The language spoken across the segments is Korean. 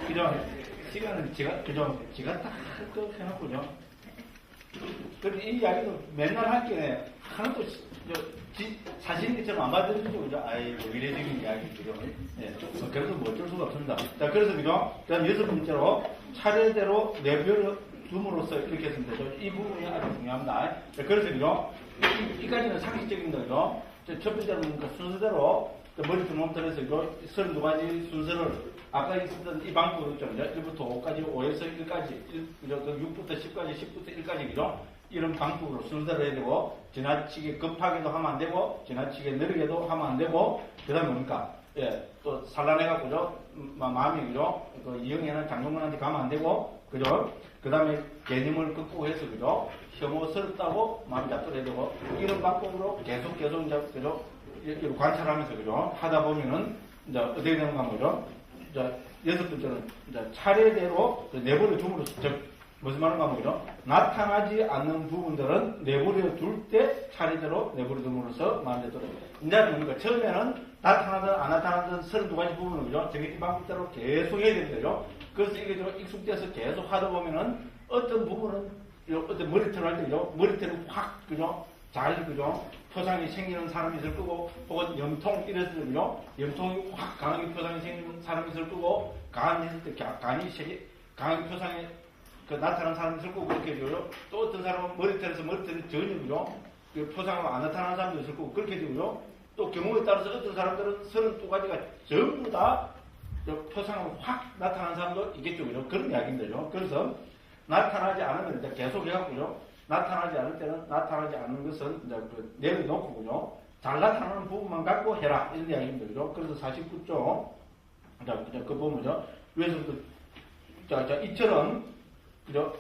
그죠? 시간은 지가 딱 해놓고죠. 그런데 이 이야기도 맨날 할게 하나도 사실인 것처럼 안 받아들이죠. 그죠? 아이고, 이례적인 이야기죠. 예. 그래서 뭐 어쩔 수가 없습니다. 자, 그래서 그죠? 그다음 6번째로 차례대로 내별을 둠으로써 이렇게 했으면 되죠. 이 부분이 아주 중요합니다. 자, 그래서 그죠? 이까지는 상식적인 거죠. 첫 번째는 그 순서대로 머리부터 몸부터 해서 32가지 순서를 아까 있었던 이 방법으로 있죠. 1부터 5까지, 5에서 1까지, 그 6부터 10까지, 10부터 1까지, 그죠? 이런 방법으로 순서대로 해야 되고, 지나치게 급하게도 하면 안 되고, 지나치게 느리게도 하면 안 되고, 그 다음에 뭡니까? 예, 또 산란해갖고, 그죠? 마음이, 그죠? 그 이영애는 장동건한테 가면 안 되고, 그죠? 그 다음에 개념을 극복해서, 그죠? 혐오스럽다고 마음이 잡들어야 되고, 이런 방법으로 계속, 이제, 그죠? 이렇게 관찰하면서, 그죠? 하다 보면은, 이제 어떻게 되는가, 뭐죠? 이제 6번째는, 이제 차례대로 내버려 둠으로써, 무슨 말인가, 뭐죠? 나타나지 않는 부분들은 내버려 둘 때 차례대로 내버려 둠으로써 마음에 들어요. 이제 뭡니까? 처음에는 나타나든 안 나타나든 32가지 부분을, 그죠? 정해진 방법대로 계속 해야 되는 거죠. 그래서 이게 좀 익숙돼서 계속 하다 보면은 어떤 부분은, 어떤 머리털을 할 때죠? 머리털을 확, 그죠? 잘, 그죠? 표상이 생기는 사람이 있을 거고, 혹은 염통 이랬을 때죠? 염통이 확 강하게 표상이 생기는 사람이 있을 거고, 간이 있을 때 강하게 표상이 나타나는 사람이 있을 거고, 그렇게 되고요. 또 어떤 사람은 머리털이 전혀, 그죠? 표상으로 안 나타나는 사람도 있을 거고, 그렇게 되고요. 또 경우에 따라서 어떤 사람들은 32가지가 전부 다 표상으로 확 나타나는 사람도 있겠죠, 그죠? 그런 이야기인데요. 그래서 나타나지 않으면 이제 계속 해갖고요. 나타나지 않을 때는 나타나지 않는 것은 이제 내려놓고, 그죠? 잘 나타나는 부분만 갖고 해라. 이런 이야기입니다, 그죠? 그래서 49쪽. 자, 그 보면요. 위에서부터, 자, 이처럼, 그죠?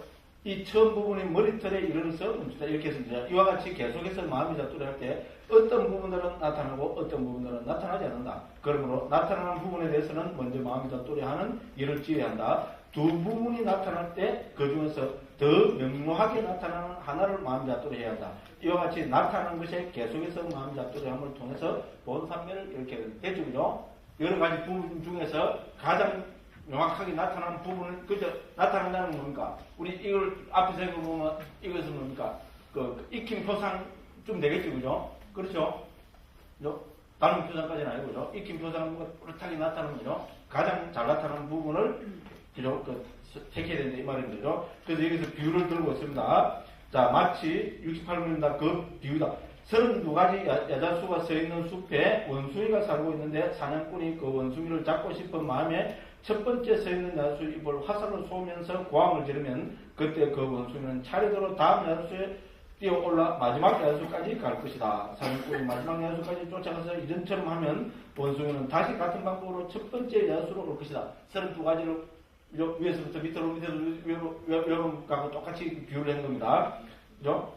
이 처음 부분이 머리털에 이르러서 이렇게 해서 이와 같이 계속해서 마음이 잡두려 할 때 어떤 부분들은 나타나고 어떤 부분들은 나타나지 않는다. 그러므로 나타나는 부분에 대해서는 먼저 마음이 잡두려 하는 일을 지어야 한다. 두 부분이 나타날 때 그 중에서 더 명료하게 나타나는 하나를 마음이 잡두려 해야 한다. 이와 같이 나타나는 것에 계속해서 마음이 잡두려 함을 통해서 본산면을 이렇게 해주죠. 여러 가지 부분 중에서 가장 명확하게 나타나는 부분은 그저 나타난다는 겁니까? 우리 이걸 앞에서 해보면 이것은 뭡니까? 익힌 표상 좀 되겠죠, 그죠? 그렇죠? 다른 표상까지는 아니고, 그죠? 익힌 표상은 뭔가 뚜렷하게 나타나는 거죠. 가장 잘 나타나는 부분을, 그죠? 택해야 된다, 이 말입니다, 그죠? 그래서 여기서 비유를 들고 있습니다. 자, 마치 68분입니다. 그 비유다. 32가지 야자수가 서 있는 숲에 원숭이가 살고 있는데 사냥꾼이 그 원숭이를 잡고 싶은 마음에 첫 번째 서 있는 야자수 입을 화살로 쏘면서 고함을 지르면 그때 그 원숭이는 차례대로 다음 야자수에 뛰어올라 마지막 야자수까지 갈 것이다. 사냥꾼이 마지막 야자수까지 쫓아가서 이전처럼 하면 원숭이는 다시 같은 방법으로 첫 번째 야자수로 올 것이다. 32가지를 위에서부터 밑으로 외로움하고 똑같이 비유를 한 겁니다. 그죠?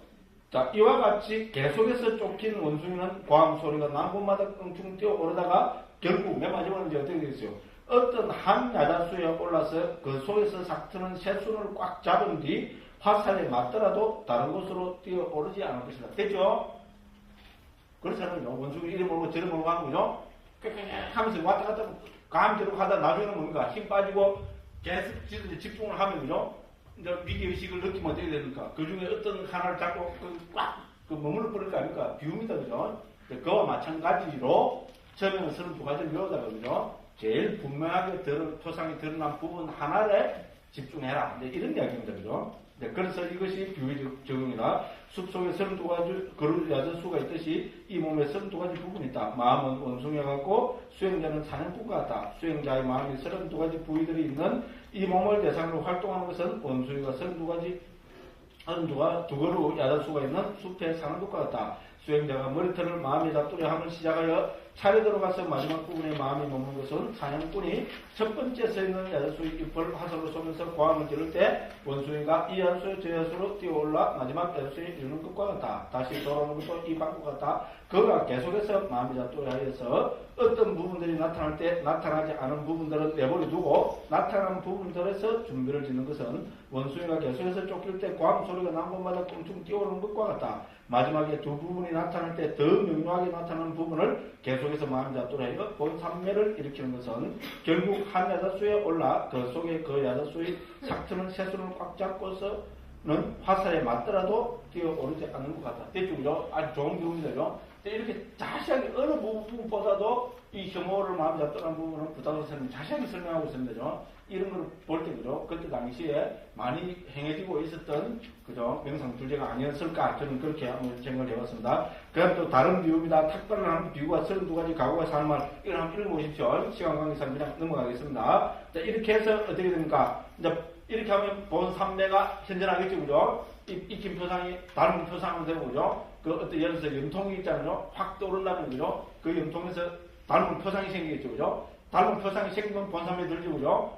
자, 이와 같이 계속해서 쫓긴 원숭이는 고함 소리가 나는 곳마다 껑충 뛰어오르다가 결국 맨 마지막은 이제 어떻게 되겠어요? 어떤 한 야자수에 올라서 그 속에서 삭트는 새순을 꽉 잡은 뒤 화살에 맞더라도 다른 곳으로 뛰어오르지 않을 것이다. 됐죠? 그렇잖아요. 원숭이 이리 몰고 저리 몰고 하는 거죠? 하면서 왔다 갔다 감대로 하다 나중에는 뭡니까? 힘 빠지고 계속 집중을 하면, 그죠? 이제 위기의식을 느끼면 어떻게 됩니까? 그 중에 어떤 하나를 잡고 꽉 머물러 버릴 거 아닙니까? 비웁니다, 그죠? 그와 마찬가지로 처음에는 32가지를 외우다가, 그죠? 제일 분명하게 표상이 드러난 부분 하나에 집중해라. 이런 이야기입니다, 그죠? 그래서 이것이 비유의 적용이다. 숲속에 32가지 그릇 야자수가 있듯이 이 몸에 32가지 부분이 있다. 마음은 원숭이와 같고 수행자는 사냥꾼과 같다. 수행자의 마음에 32가지 부위들이 있는 이 몸을 대상으로 활동하는 것은 원숭이가 32가지 두 그릇 야자수가 있는 숲에 사는 것과 같다. 수행자가 머리털을 마음에 잡두려 함을 시작하여 차례대로 가서 마지막 부분에 마음이 머무는 것은 사냥꾼이 첫 번째 서 있는 야자수의 잎을 화살로 쏘면서 고함을 지를 때 원숭이가 이 야자수에 저 야자수로 뛰어올라 마지막 야자수에 이르는 것과 같다. 다시 돌아오는 것도 이 방법 같다. 그가 계속해서 마음이 잡두려 하여서 어떤 부분들이 나타날 때 나타나지 않은 부분들은 내버려 두고 나타나는 부분들에서 준비를 짓는 것은 원숭이가 계속해서 쫓길 때 고함 소리가 난 곳마다 껑충 뛰어오르는 것과 같다. 마지막에 두 부분이 나타날 때 더 명료하게 나타나는 부분을 계속해서 마음자도로 해서 본산매를 일으키는 것은 결국 한 야자수에 올라 그 속에 그 야자수의 삭트는 새수를 꽉 잡고서는 화살에 맞더라도 뛰어오르지 않는 것 같다. 대충 아주 좋은 기운이죠. 이렇게 자세하게 어느 부분보다도 이 혐오를 마음잡더라는 부분은 부다도스님 자세하게 설명하고 있습니다. 이런 걸 볼 때, 그죠? 그때 당시에 많이 행해지고 있었던, 그죠? 명상둘제가 아니었을까? 저는 그렇게 한번 생각을 해봤습니다. 그다음 또 다른 비유입니다. 탁발을 하는 비유가 32가지 가구가 사는 말, 이걸 한번 읽어보십시오. 시간 관계상 그냥 넘어가겠습니다. 자, 이렇게 해서 어떻게 됩니까? 이제 이렇게 하면 본 삼매가 현존하겠죠, 그죠? 익힌 표상이 다른 표상으로 되고, 그죠? 그 어떤 예를 들어서 염통이 있잖아요. 확 떠오른다면, 그죠? 그 염통에서 다른 표상이 생기겠죠, 그죠? 다른 표상이 생기면 본삼매 들죠, 그죠?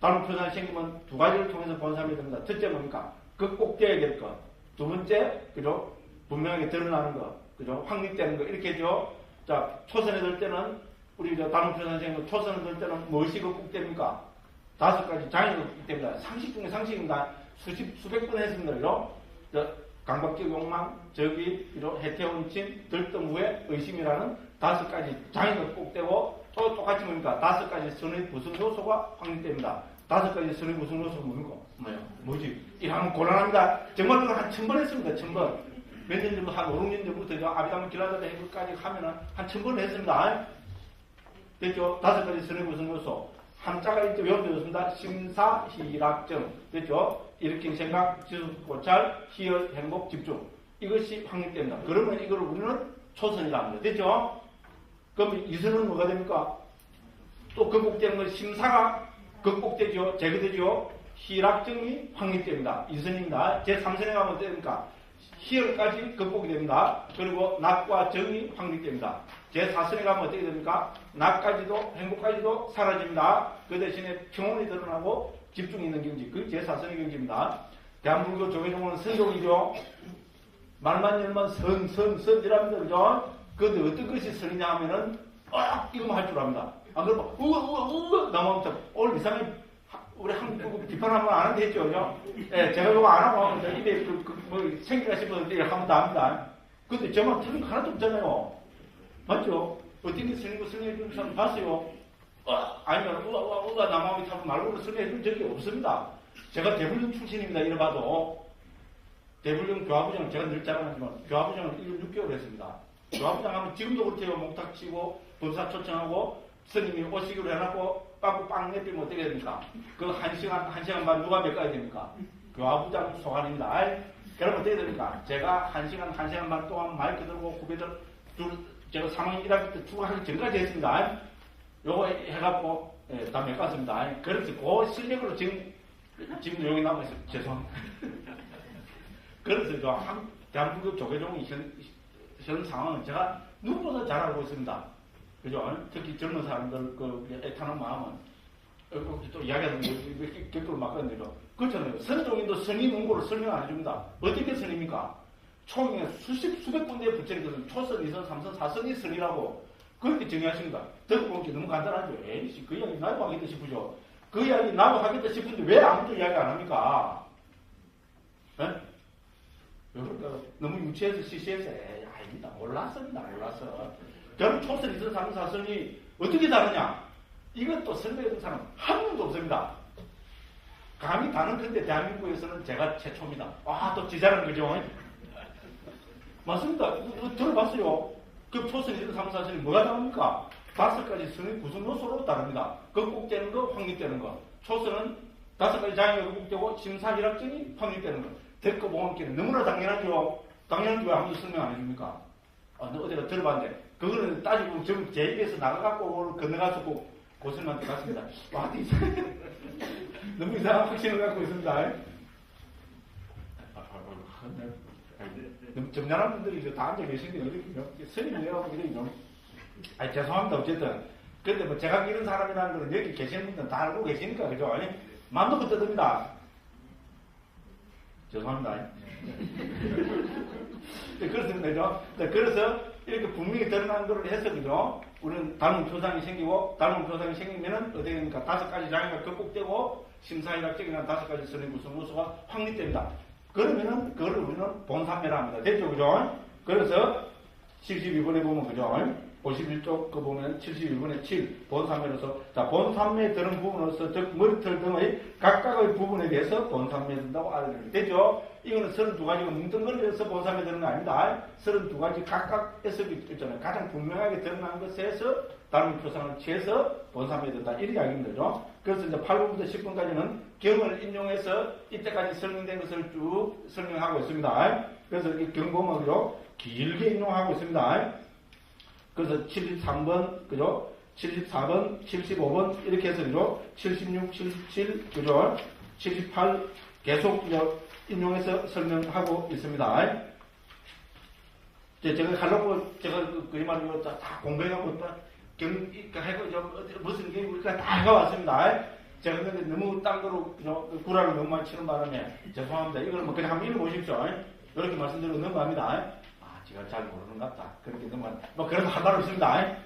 다른 표상이 생기면 두 가지를 통해서 본삼매 됩니다. 첫째 뭡니까? 그 꼭 돼야 될 것. 두 번째, 그죠? 분명하게 드러나는 것, 그죠? 확립되는 것, 이렇게 죠. 자, 초선에 들 때는, 우리 다른 표상이 생기면 초선에 들 때는 무엇이 꼭 됩니까? 5가지 장애가 있기 때문에 상식 중에 상식입니다. 수백 번 했습니다. 그죠? 강박적 욕망, 적이, 해태원침, 들뜸 후에 의심이라는 5가지 장애가 꼭 되고 또 똑같이 뭡니까? 5가지 선의 구성 요소가 확립됩니다. 5가지 선의 구성 요소가 뭡니까? 뭐지? 이거 하면 곤란합니다. 정말 그걸 한 1000번 했습니다. 1000번. 몇 년 전부터, 한 5, 6년 전부터 아비담 길라다다 해볼까지 하면은 한 1000번 했습니다. 됐죠? 5가지 선의 구성 요소. 한자가 이렇게 외워졌습니다. 심사, 희락정. 됐죠? 일으킨 생각, 지속, 고찰, 희열, 행복, 집중. 이것이 확립됩니다. 그러면 이걸 우리는 초선이라 합니다. 됐죠? 그럼 이선은 뭐가 됩니까? 또 극복되는 건 심사가 극복되죠? 제거되죠? 희락정이 확립됩니다. 이선입니다. 제3선에 가면 어떻게 됩니까? 희열까지 극복이 됩니다. 그리고 낙과 정이 확립됩니다. 제4선에 가면 어떻게 됩니까? 낙까지도 행복까지도 사라집니다. 그 대신에 평온이 드러나고 집중이 있는 경지, 그 제4선의 경지입니다. 대한불교 조계종은 선종이죠. 말만 열면 선이랍니다. 그죠? 그런데 어떤 것이 선이냐 하면은 이거만 할 줄 압니다. 안 그러면 우와 나오면 오늘 이상하게 우리 한국 비판하면 안 하는데 했죠, 그죠? 예, 제가 이거 안 하고 하면 입에 생기가 싶었는데 이렇게 하면 다 합니다. 근데 저만 틀린 거 하나도 없잖아요. 맞죠? 어떤 게 설리고 설명해 주는 사람 봤어요? 아니면 우와 남아미 타고 말고는 설명해 준 적이 없습니다. 제가 대불령 출신입니다. 이래봐도 대불령 교화부장 제가 늘 자랑하지만 교화부장을 1년 6개월 했습니다. 교화부장 하면 지금도 그렇대요. 목탁 치고 법사 초청하고 스님이 오시기로 해놓고 빵 내피면 어떻게 됩니까? 그 1시간 반 누가 몇 가지 됩니까? 교화부장 소관입니다. 그럼 어떻게 됩니까? 제가 1시간 반 동안 마이크 들고 후배들 제가 3학년 1학기 때 투하기 전까지 했습니다. 요거 해갖고 다 메꿨습니다. 그래서 그 실력으로 지금 여기 남아있어요. 죄송합니다. 그래서 대한민국 조계종의 현 상황은 제가 누구보다 잘 알고 있습니다. 그죠? 특히 젊은 사람들 애타는 마음은 또 이야기하는 격돌을 막거든요. 그렇잖아요. 선종인도 선의 문구를 설명 안 해줍니다. 어떻게 선입니까? 총에 수백 군데에 붙여있는 것은 초선, 2선, 3선, 4선이 선이라고 그렇게 정의하십니다. 듣고 보는 게 너무 간단하죠. 에이씨, 그 이야기 나도 하겠다 싶으죠. 그 이야기 나도 하겠다 싶은데 왜 아무도 이야기 안 합니까? 에? 너무 유치해서 시시해서 아닙니다. 몰랐습니다. 저는 초선, 2선, 3선, 4선이 어떻게 다르냐? 이것도 설명해준 사람 한 명도 없습니다. 감히 다른 건데 대한민국에서는 제가 최초입니다. 또 지자는 거죠. 맞습니다. 들어봤어요. 그 초선, 2선, 3선, 4선이 뭐가 다릅니까? 5가지 선의 구성 요소로 다릅니다. 극복되는 거, 확립되는 거. 초선은 5가지 장애가 극복되고 심사희락정이 확립되는 거. 듣고 보험기는 너무나 당연하죠. 당연한데 왜 아무도 설명 안 해줍니까? 너 어디가 들어봤는데 그거는 따지고 지금 제 입에서 나가갖고 건너가서 고선한테 갔습니다. 너무 이상한 확신을 갖고 있습니다. 너무 점잖은 분들이 다 앉아 계신데 이렇게 스님이라고 이렇게 죄송합니다. 어쨌든 근데 뭐 제가 이런 사람이라는 걸 여기 계시는 분들은 다 알고 계시니까 그죠? 마음 놓고 뜯습니다. 죄송합니다. 그렇습니다. 그죠? 그래서 이렇게 분명히 드러난 거를 해서 그죠? 우리는 닮은 표상이 생기고 닮은 표상이 생기면은 어떻게 됩니까? 5가지 장애가 극복되고 심사희락적이나 5가지 선의 구성 요소가 확립됩니다. 그러면은 그걸 우리는 본삼매라 합니다. 됐죠? 그죠? 그래서 72번에 보면 그죠? 51쪽 그 보면 71번에 7 본산매로서 자 본산매에 드는 부분으로서 즉 머리털 등의 각각의 부분에 대해서 본산매에 든다고 알려드립니다. 되죠? 이거는 32가지가 뭉뚱그려서 본산매에 드는 거 아닙니다. 32가지 각각에서 있잖아요. 가장 분명하게 드러나는 것에서 다른 표상을 취해서 본산매에 든다. 이런 이야기입니다. 그래서 이제 8번부터 10번까지는 경을 인용해서 이때까지 설명된 것을 쭉 설명하고 있습니다. 그래서 이 경고문으로 길게 인용하고 있습니다. 그래서 73번, 그죠? 74번, 75번, 이렇게 해서, 그죠? 76, 77, 그죠? 78, 계속, 그죠? 인용해서 설명하고 있습니다. 제가 하려고, 제가 그 말로 다 공부해가고, 무슨 게 우리가 다 해가왔습니다. 제가 근데 너무 딴 거로, 구라를 너무 많이 치는 바람에, 죄송합니다. 이걸 뭐 그냥 한번 읽어보십시오. 이렇게 말씀드리고 넘어갑니다. 제가 잘 모르는 것 같다. 그렇게 뭐, 그래도 할 말은 없습니다.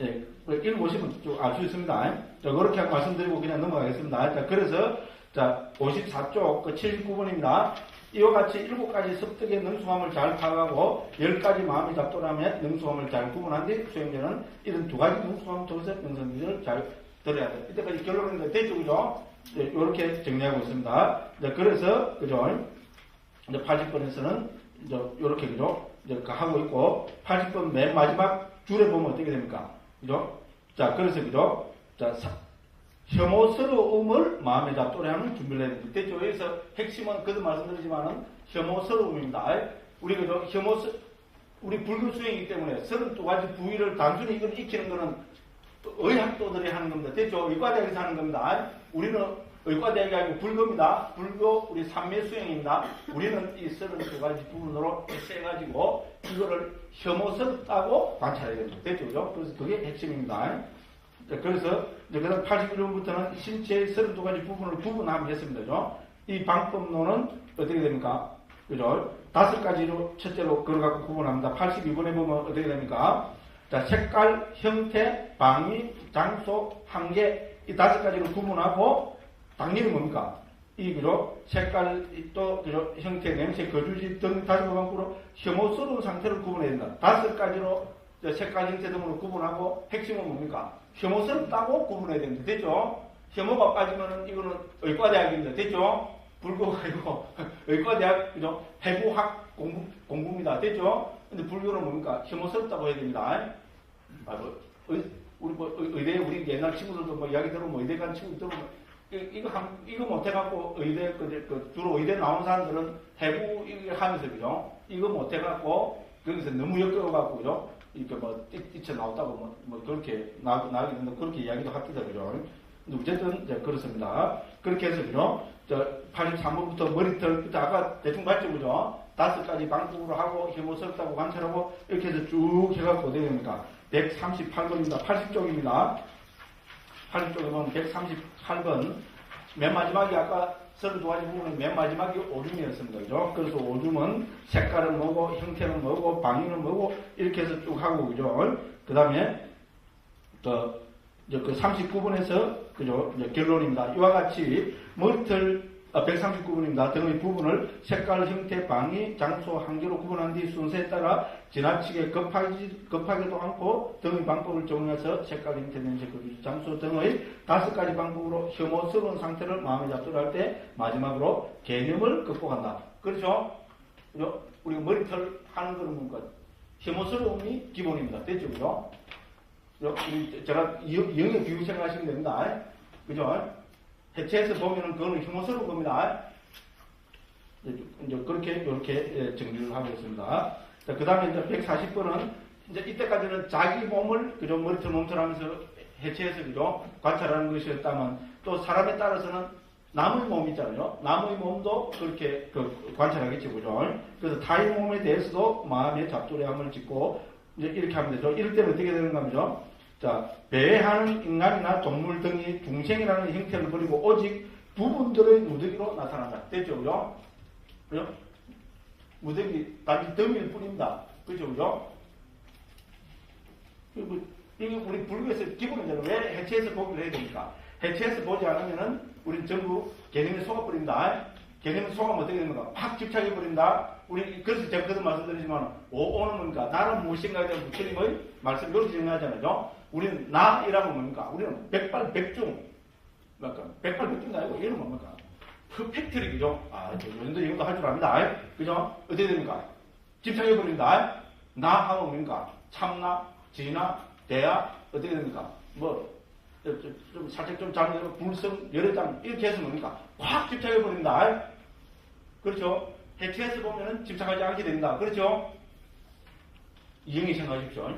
예, 읽어보시면 좀 알 수 있습니다. 자, 그렇게 말씀드리고 그냥 넘어가겠습니다. 자, 그래서, 자, 54쪽, 그 79번입니다. 이와 같이 7가지 습득의 능수함을 잘 파악하고 10가지 마음이 잡돌하면 능수함을 잘 구분한 뒤 수행자는 이런 2가지 능수함 통해서 명성들을 잘 들어야 돼. 이때까지 결론은 됐죠, 그죠? 예, 이렇게 정리하고 있습니다. 자, 그래서, 그죠? 이제 80번에서는 이제 이렇게, 그죠? 이제 하고 있고, 80번 맨 마지막 줄에 보면 어떻게 됩니까? 그죠? 자, 그래서, 그죠? 자, 혐오스러움을 마음에 잡도록 준비를 해야 됩니다. 됐죠? 여기서 핵심은 그도 말씀드리지만은 혐오스러움입니다. 우리, 그죠? 우리 불교 수행이기 때문에 32가지 부위를 단순히 이걸 익히는 거는 의학도들이 하는 겁니다. 됐죠? 의과대학에서 하는 겁니다. 우리는 의과대학이 아니고 불교입니다. 불교 우리 삼매 수행입니다. 우리는 이 32가지 부분으로 세가지고 이거를 혐오스럽다고 관찰해야 됩니다. 됐죠? 그래서 그게 핵심입니다. 그래서 이제 그다음 81번부터는 신체의 32가지 부분을 구분하면 했습니다. 이 방법론은 어떻게 됩니까? 그죠? 5가지로 첫째로 그걸 갖고 구분합니다. 82번에 보면 어떻게 됩니까? 자, 색깔, 형태, 방위, 장소, 한계 이 5가지로 구분하고 당연히 뭡니까? 이, 그죠? 색깔, 또, 그죠? 형태, 냄새, 거주지 등 5가지 방법으로 혐오스러운 상태를 구분해야 된다. 5가지로 색깔, 형태 등으로 구분하고 핵심은 뭡니까? 혐오스럽다고 구분해야 됩니다. 됐죠? 혐오가 빠지면은 이거는 의과대학입니다. 됐죠? 불교가 아니고 의과대학, 그죠? 해부학 공부입니다. 됐죠? 근데 불교는 뭡니까? 혐오스럽다고 해야 됩니다. 우리 뭐 의대 우리 옛날 친구들도 뭐 이야기 들으면 뭐 의대 간 친구들 들으면 이거 못해갖고 의대 주로 의대 나온 사람들은 해부 하면서 그죠? 이거 못해갖고 거기서 너무 역겨워갖고 그죠? 이렇게 뭐 뛰쳐 나왔다고 뭐 그렇게 나오게 된다 그렇게 이야기도 합니다. 그죠? 근데 어쨌든 이제 그렇습니다. 그렇게 해서 그죠? 저 83번부터 머리털부터 아까 대충 봤죠, 그죠? 5가지 방법으로 하고 혐오스럽다고 관찰하고 이렇게 해서 쭉 해갖고 어떻게 됩니까? 138번입니다. 80쪽입니다. 80쪽에 보면 138번 맨 마지막이 아까 32가지 부분은 맨 마지막이 오줌이었습니다. 그죠? 그래서 오줌은 색깔은 뭐고 형태는 뭐고 방위는 뭐고 이렇게 해서 쭉 하고 그죠? 그 다음에 그 39번에서 그죠? 결론입니다. 이와 같이 머리털 139번입니다. 등의 부분을 색깔, 형태, 방위, 장소, 한계로 구분한 뒤 순서에 따라 지나치게 급하게도 않고 등의 방법을 적용해서 색깔, 형태, 냄새, 거주지, 장소 등의 5가지 방법으로 혐오스러운 상태를 마음에 잡도록 할 때 마지막으로 개념을 극복한다. 그렇죠? 우리가 머리털 하는 거는 뭔가 혐오스러움이 기본입니다. 됐죠? 그죠? 제가 영역 비유 생각하시면 됩니다. 그죠? 해체해서 보면은 그거는 혐오스러운 겁니다. 이제 그렇게, 이렇게 정리를 하고 있습니다. 그 다음에 이제 140번은 이제 이때까지는 자기 몸을, 그죠? 머리털 몸털 하면서 해체해서, 그죠? 관찰하는 것이었다면 또 사람에 따라서는 남의 몸 있잖아요. 남의 몸도 그렇게 관찰하겠죠. 그죠? 그래서 타의 몸에 대해서도 마음의 잡조례함을 짓고 이제 이렇게 하면 되죠. 이럴 때는 어떻게 되는가 하죠? 자, 배회하는 인간이나 동물 등이 중생이라는 형태를 버리고 오직 부분들의 무더기로 나타난다. 됐죠? 그죠? 그죠? 무더기, 단지 덤일 뿐입니다. 그죠? 그죠? 이게 우리 불교에서 기본적으로 왜 해체해서 보기를 해야 됩니까? 해체해서 보지 않으면은 우린 전부 개념에 속아버립니다. 개념 소감 어떻게 됩니까? 확 집착해버린다. 우리, 그래서 제가 그도 말씀드리지만, 오는 뭡니까? 나는 무엇인가에 대한 부처님의 말씀, 이렇게 정리하잖아요. 우리는 나이라고 뭡니까? 우리는 백발백중. 그러니까, 백발백중도 아니고, 얘는 뭡니까? 퍼펙트리, 그죠? 아, 저 요즘도 이것도 할 줄 압니다. 그죠? 어떻게 됩니까? 집착해버린다. 나 하면 뭡니까? 참나, 진나, 대야, 어떻게 됩니까? 뭐, 좀 살짝 좀 잘못되면 불성, 여러 장, 이렇게 해서 뭡니까? 확 집착해버린다. 그렇죠? 해체해서 보면은 집착하지 않게 된다. 그렇죠? 이형이 생각하십시오.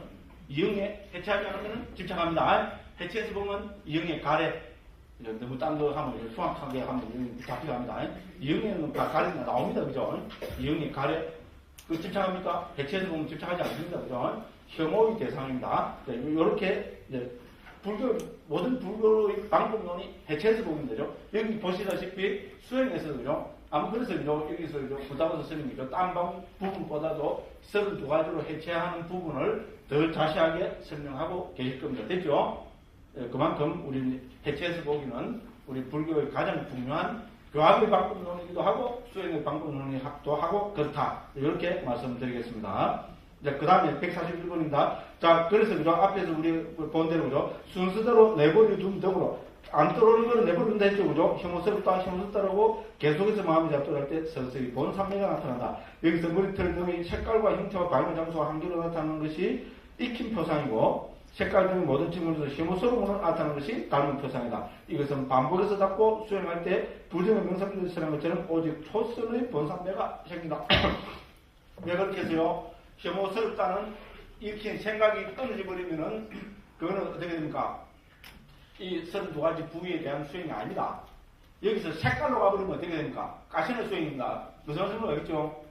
이형에 해체하지 않으면 집착합니다. 해체해서 보면 이형의 가래, 너무 딴 거 하면 흉악하게 하면 잡혀갑니다. 이형에는 다 가래가 나옵니다. 그죠? 이형의 가래, 그 집착합니까? 해체해서 보면 집착하지 않습니다. 그죠? 혐오의 대상입니다. 이렇게, 모든 불교의 방법론이 해체해서 보면 되죠. 여기 보시다시피 수행에서 그죠. 아무 그래서 그죠. 여기서 그죠. 부다고서 스님이죠. 딴 부분보다도 32가지로 해체하는 부분을 더 자세하게 설명하고 계실 겁니다. 됐죠? 그만큼 우리 해체해서 보기는 우리 불교의 가장 중요한 교학의 방법론이기도 하고 수행의 방법론이기도 하고 그렇다. 이렇게 말씀드리겠습니다. 그 다음에 141번입니다. 자, 그래서 그죠. 앞에서 우리 본 대로 그죠. 순서대로 내버려 둔 등으로 안 떨어오는 거는 내버려 둔다 했죠. 그죠. 혐오스럽다라고 계속해서 마음이 잡돌할 때 서서히 본 삼매가 나타난다. 여기서 머리털 등의 색깔과 형태와 방향 장소와 한계로 나타나는 것이 익힌 표상이고 색깔 등의 모든 징후에서 혐오스러움으로 나타나는 것이 닮은 표상이다. 이것은 반복해서 잡고 수행할 때 부정의 명상들이 쓰는 것처럼 오직 초선의 본삼매가 생긴다. 왜 그렇게 해서요? 혐오스럽다는 이렇게 생각이 끊어져 버리면은 그거는 어떻게 됩니까? 이 32가지 부위에 대한 수행이 아니다. 여기서 색깔로 가버리면 어떻게 됩니까? 가시는 수행입니다. 무슨 말씀을 알겠죠?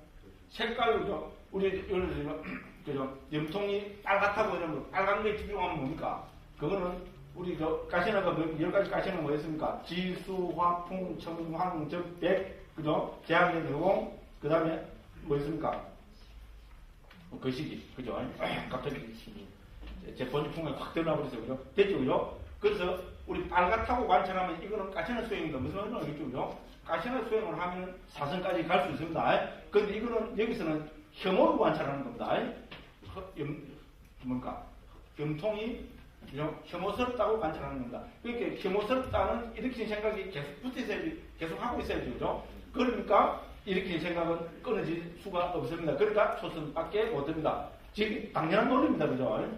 색깔로 우리 예를 들면 그죠? 염통이 빨갛다고 이러면 빨간 거에 집중하면 뭡니까? 그거는 우리 가시나가 10가지 가시는 뭐였습니까? 지수, 화풍, 청황, 적백, 그죠? 제한된 대공, 그 다음에 뭐였습니까? 그 시기, 그죠? 갑자기 제 본주풍에 확 드러나버렸어요, 그죠? 됐죠, 그죠? 그래서 우리 빨갛다고 관찰하면 이거는 가시나 수행입니다. 무슨 말인지 알겠죠, 그죠? 가시나 수행을 하면 사선까지 갈 수 있습니다. 근데 이거는 여기서는 혐오로 관찰하는 겁니다. 뭔가 염통이 혐오스럽다고 관찰하는 겁니다. 그러니까 혐오스럽다는 일으킨 생각이 계속 붙어 있어야지, 계속 하고 있어야죠, 그죠? 그러니까 일으킨 생각은 끊어질 수가 없습니다. 그러니까 초선밖에 못 됩니다. 지금 당연한 논리입니다, 그죠?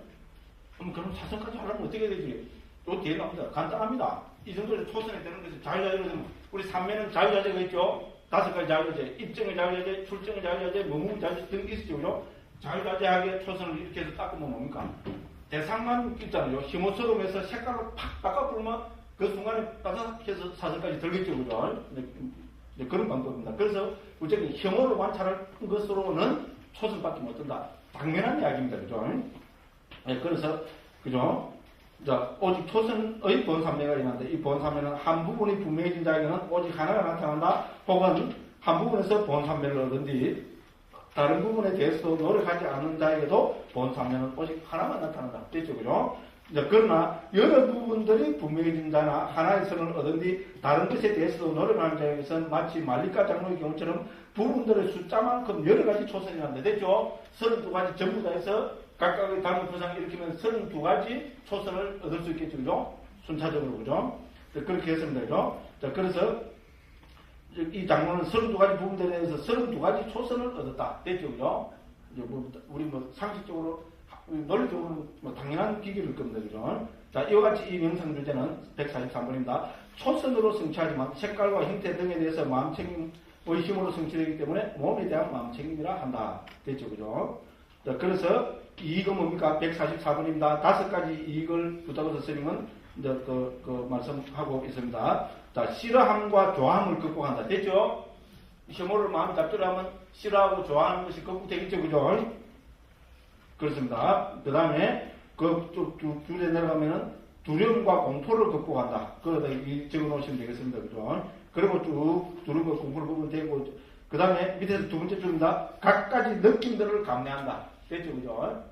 그럼 사선까지 하려면 어떻게 되지? 요 뒤에 나옵니다. 간단합니다. 이 정도로 초선이 되는 것은 자유자재로 되면 우리 삼매는 자유자재가 있죠. 5가지 자유자재, 입증의 자유자재, 출증의 자유자재, 무무 자유자재 등 있었죠, 그죠? 자유자재하게 초선을 이렇게 해서 닦으면 뭡니까? 대상만 있잖아요. 혐오스러움에서 색깔로 팍 바꿔부르면 그 순간에 빠삭해서 사선까지 들겠죠, 그죠? 네, 그런 방법입니다. 그래서 우리가 혐오를 관찰할 것으로는 초선밖에 못 든다. 당연한 이야기입니다, 그죠? 네, 그래서 그죠? 자, 오직 초선의 본삼매가 일어난다. 이 본삼매는 한 부분이 분명해진 자에게는 오직 하나가 나타난다. 혹은 한 부분에서 본삼매를 얻은 뒤 다른 부분에 대해서 노력하지 않는 자에게도 본삼매는 오직 하나만 나타난다. 됐죠, 그죠? 그러나 여러 부분들이 분명해진 자나 하나의 선을 얻은 뒤 다른 것에 대해서도 노력하는 자에게서는 마치 말리카 장로의 경우처럼 부분들의 숫자만큼 여러 가지 초선이 난다. 됐죠? 32가지 전부 다 해서 각각의 다른 표상을 일으키면 32가지 초선을 얻을 수 있겠죠, 그죠? 순차적으로, 그죠? 그렇게 했습니다, 그죠? 자, 그래서 이 장로는 32가지 부분들에 대해서 32가지 초선을 얻었다. 됐죠, 그죠? 우리 상식적으로 논리적으로 당연한 기기일 겁니다. 그죠? 자, 이와 같이 이 명상 주제는 143번입니다. 초선으로 성취하지만 색깔과 형태 등에 대해서 마음챙김의 힘으로 성취되기 때문에 몸에 대한 마음챙김이라 한다. 됐죠, 그죠? 자, 그래서 이익은 뭡니까? 144번입니다. 5가지 이익을 부탁해서 스님은 이제 말씀하고 있습니다. 자, 싫어함과 좋아함을 극복한다. 됐죠? 혐오를 마음에 잡더라면 싫어하고 좋아하는 것이 극복되겠죠, 그죠? 그렇습니다. 그 다음에 주제 내려가면은 두려움과 공포를 극복한다. 그러다 적어 놓으시면 되겠습니다. 그죠? 그리고 쭉 두려움과 공포를 보면 되고, 그 다음에 밑에서 두 번째 줄입니다. 각가지 느낌들을 감내한다. 됐죠? 그죠?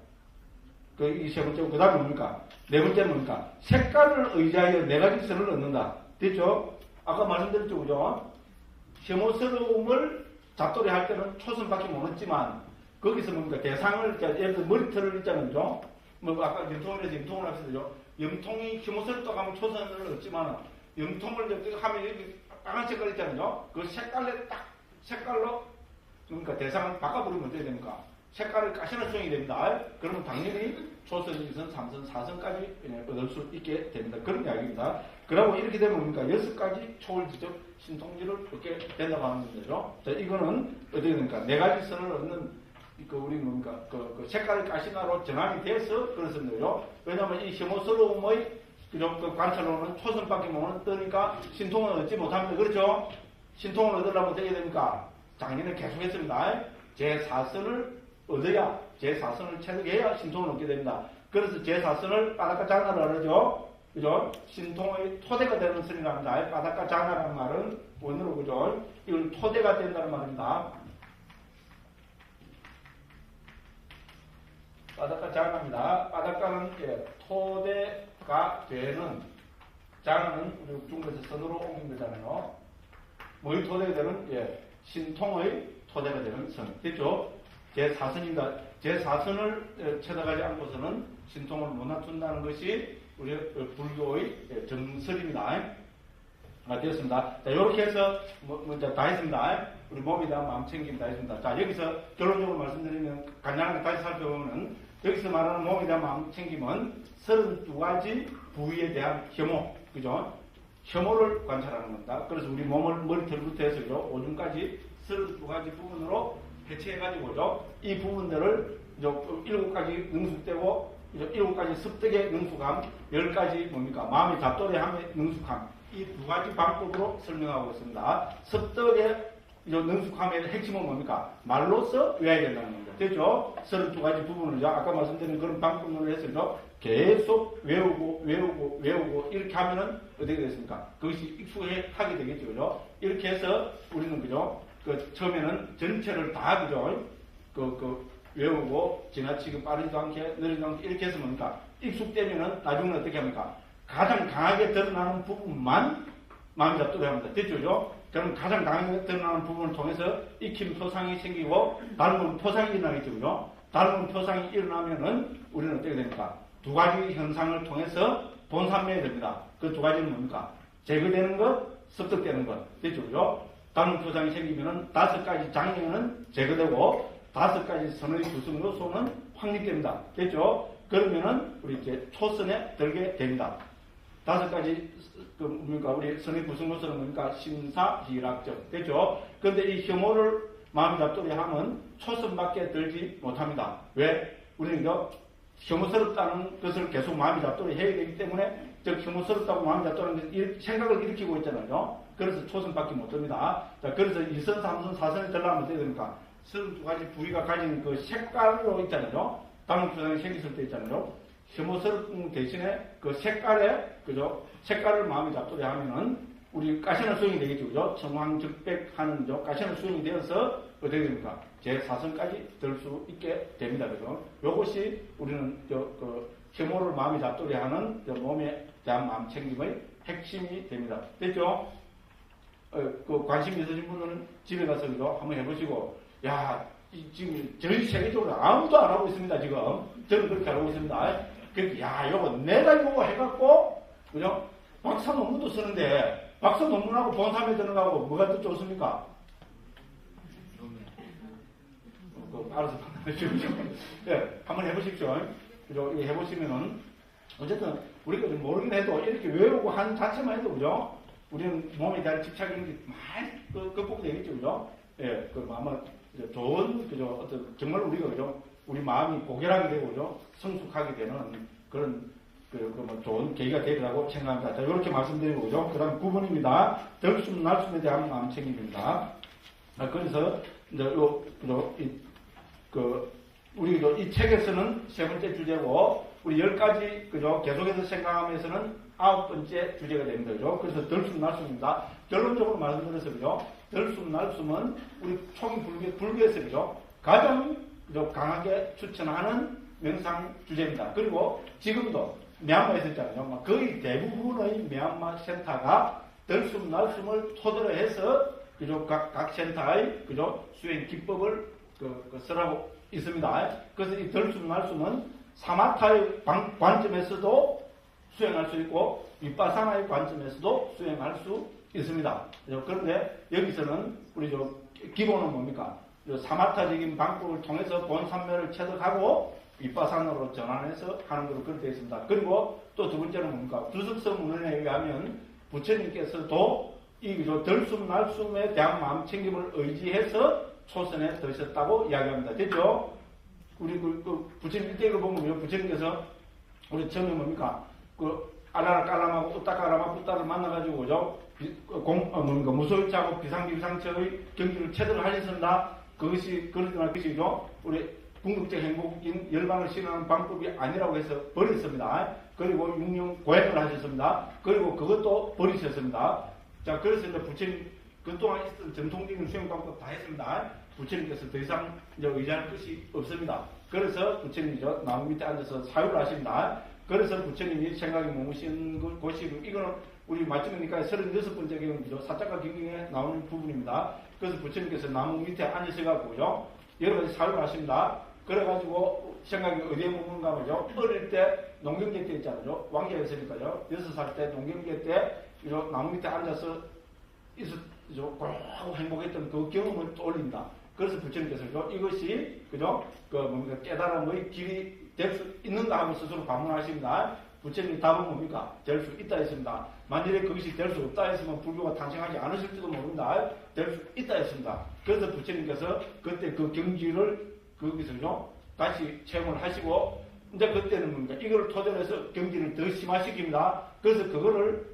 이 세 번째고, 그 다음에 뭡니까? 네 번째는 뭡니까? 색깔을 의지하여 네 가지 선을 얻는다. 됐죠? 아까 말씀드렸죠? 그죠? 혐오스러움을 잡돌이 할 때는 초선밖에 못 얻지만, 거기서 뭡니까? 대상을, 예를 들어 머리털을 있잖아요. 그죠? 뭐, 아까 염통을 해서 염통을 하시죠. 염통이 혐오스럽다고 하면 초선을 얻지만, 염통을 하면 여기 빨간 색깔 있잖아요. 그 색깔에 딱, 색깔로, 그러니까 대상을 바꿔버리면 어떻게 됩니까? 색깔을 가시는 수용이 됩니다. 그러면 당연히 초선, 2선, 3선, 4선까지 얻을 수 있게 됩니다. 그런 이야기입니다. 그러고 이렇게 되면 뭡니까? 6가지 초월지적 신통지를 얻게 된다고 하는 거죠. 자, 이거는 어떻게 됩니까? 4가지 선을 얻는, 우리 뭡니까? 그 색깔을 가시나로 전환이 돼서 그렇습니다. 왜냐하면 이 혐오스러움의 그 관찰로는 초선밖에 못 얻으니까 신통을 얻지 못합니다. 그렇죠? 신통을 얻으려면 어떻게 됩니까? 작년에 계속했습니다. 제4선을 얻어야, 제4선을 체득해야 신통을 얻게 됩니다. 그래서 제4선을 바닷가 장나를 하죠. 그죠? 신통의 토대가 되는 선이라고 합니다. 바닷가 장나라는 말은 원어로, 그죠? 이건 토대가 된다는 말입니다. 바닷가 장나입니다. 바닷가는 토대가 되는, 장나는 우리 중국에서 선으로 옮긴 거잖아요. 뭐의 토대가 되는, 신통의 토대가 되는 선. 됐죠? 제4선입니다. 제4선을 찾아가지 않고서는 신통을 못 갖춘다는 것이 우리 불교의 정설입니다. 되었습니다. 자, 이렇게 해서, 다 했습니다. 우리 몸에 대한 마음 챙김 다 했습니다. 자, 여기서 결론적으로 말씀드리면, 간단하게 다시 살펴보면, 여기서 말하는 몸에 대한 마음 챙김은 32가지 부위에 대한 혐오, 그죠? 혐오를 관찰하는 겁니다. 그래서 우리 몸을 머리털부터 해서 오줌까지 32가지 부분으로 배치해가지고죠. 이 부분들을 7가지 능숙되고 7가지 습득의 능숙함, 10가지 뭡니까? 마음의 잡돌이함의 능숙함. 이 2가지 방법으로 설명하고 있습니다. 습득의 능숙함의 핵심은 뭡니까? 말로써 외워야 된다는 겁니다. 됐죠? 32가지 부분을 아까 말씀드린 그런 방법으로 해서 계속 외우고 이렇게 하면은 어떻게 되겠습니까? 그것이 익숙하게 되겠죠. 그죠? 이렇게 해서 우리는 그죠? 처음에는 전체를 다 그죠? 외우고 지나치게 빠르지도 않게 느리지도 않게 이렇게 해서 뭡니까? 익숙되면은 나중에 어떻게 합니까? 가장 강하게 드러나는 부분만 마음 잡도록 합니다. 됐죠? 그럼 가장 강하게 드러나는 부분을 통해서 익힘 표상이 생기고 닮은 표상이 일어나겠죠. 그죠? 닮은 표상이 일어나면은 우리는 어떻게 됩니까? 2가지 현상을 통해서 본산매야 됩니다. 그 2가지는 뭡니까? 제거되는 것, 습득되는 것. 됐죠? 그죠? 닮은 표상이 생기면은 5가지 장애는 제거되고 5가지 선의 구성 요소는 확립됩니다. 됐죠? 그러면은 우리 이제 초선에 들게 됩니다. 5가지 우리 선의 구성 요소는 뭡니까? 심사희락적. 됐죠? 그런데 이 혐오를 마음 잡돌이 하면 초선밖에 들지 못합니다. 왜? 우리는 혐오스럽다는 것을 계속 마음이 잡돌이 해야 되기 때문에 혐오스럽다고 마음이 잡돌이는 생각을 일으키고 있잖아요. 그래서 초선밖에 못 듭니다. 자, 그래서 2선, 3선, 4선에 들려면 어떻게 됩니까? 32가지 부위가 가진 그 색깔로 있잖아요. 다른 표상이 생겼을 때 있잖아요. 혐오스러움 대신에 그 색깔에, 그죠? 색깔을 마음에 잡돌이 하면은 우리 가시나 수용이 되겠죠. 그죠? 청황적백하는 가시나 수용이 되어서 어떻게 됩니까? 제4선까지 들 수 있게 됩니다. 그죠? 요것이 우리는 혐오를 마음에 잡돌이 하는 몸에 대한 마음 챙김의 핵심이 됩니다. 됐죠? 관심 있으신 분들은 집에 가서 그죠? 한번 해보시고, 야, 지금 전 세계적으로 아무도 안 하고 있습니다. 지금 저는 그렇게 하고 있습니다. 그래서 야, 요거 내가 이거 해갖고, 그죠? 박사 논문도 쓰는데 박사 논문하고 본사에 들어가고 뭐가 더 좋습니까? 알아서 판단해 주십시오. 네, 한번 해보십시오. 그죠? 이거 해보시면은 어쨌든 우리가 모르긴 해도 이렇게 외우고 하는 자체만 해도 그죠? 우리는 몸에 대한 집착이 많이 극복이 되겠죠. 그죠? 예, 아마 좋은, 그죠? 정말 우리가, 그죠? 우리 마음이 고결하게 되고, 그죠? 성숙하게 되는 그런, 좋은 계기가 되리라고 생각합니다. 자, 이렇게 말씀드리고, 그죠? 그 다음 9번입니다. 덜숨, 날숨에 대한 마음 챙김입니다. 그래서, 이제, 우리, 이 책에서는 3번째 주제고, 우리 10가지, 그죠? 계속해서 생각하면서는 9번째 주제가 됩니다. 그죠? 그래서 덜숨, 날숨입니다. 결론적으로 말씀드려서, 그죠? 덜숨, 날숨은 우리 총 불교에서, 그죠? 가장, 그죠? 강하게 추천하는 명상 주제입니다. 그리고 지금도 미얀마에 있었잖아요. 거의 대부분의 미얀마 센터가 덜숨, 날숨을 토대로 해서 그죠? 각 센터의, 그죠? 수행 기법을 쓰라고 있습니다. 그래서 이 덜숨, 날숨은 사마타의 관점에서도 수행할 수 있고, 윗바사나의 관점에서도 수행할 수 있습니다. 그런데 여기서는 우리 기본은 뭡니까? 사마타적인 방법을 통해서 본산매를 체득하고 윗바사나로 전환해서 하는 것으로 그렇게 되어 있습니다. 그리고 또 두 번째는 뭡니까? 주석서 문헌에 의하면 부처님께서도 이 덜숨, 날숨에 대한 마음챙김을 의지해서 초선에 드셨다고 이야기합니다. 됐죠? 우리 부처님 일대기를 보면 부처님께서 우리 처음에 뭡니까? 아라라 깔람하고 우따까라마 뿌따를 만나가지고 그죠? 무소유자하고 비상비상처의 경기를 체득을 하셨습니다. 그러나 그것이죠. 우리 궁극적 행복인 열반을 실현하는 방법이 아니라고 해서 버렸습니다. 그리고 6년 고행을 하셨습니다. 그리고 그것도 버리셨습니다. 자, 그래서 이제 부처님 그동안 있었던 전통적인 수행 방법 다 했습니다. 부처님께서 더 이상 이제 의지할 것이 없습니다. 그래서 부처님이죠. 나무 밑에 앉아서 사유를 하십니다. 그래서 부처님이 생각이 머무신 곳이, 이거는 우리 마지막이니까 36번째 경이죠. 사자가 경경에 나오는 부분입니다. 그래서 부처님께서 나무 밑에 앉으셔가지고요. 여러 가지 사유를 하십니다. 그래가지고 생각이 어디에 머무는가 하죠. 어릴 때 농경계 때 있잖아요. 왕자였으니까요. 6살 때 농경계 때 나무 밑에 앉아서 꼭 행복했던 그 경험을 떠올린다. 그래서 부처님께서 이것이 그죠? 깨달음의 길이 될 수 있는가 하면 스스로 반문하십니다. 부처님 답은 뭡니까? 될 수 있다 했습니다. 만일에 그것이 될 수 없다 했으면 불교가 탄생하지 않으실지도 모른다. 될 수 있다 했습니다. 그래서 부처님께서 그때 그 경지를 거기서요 다시 체험을 하시고, 이제 그때는 뭡니까? 이걸 토대로 해서 경지를 더 심화시킵니다. 그래서 그거를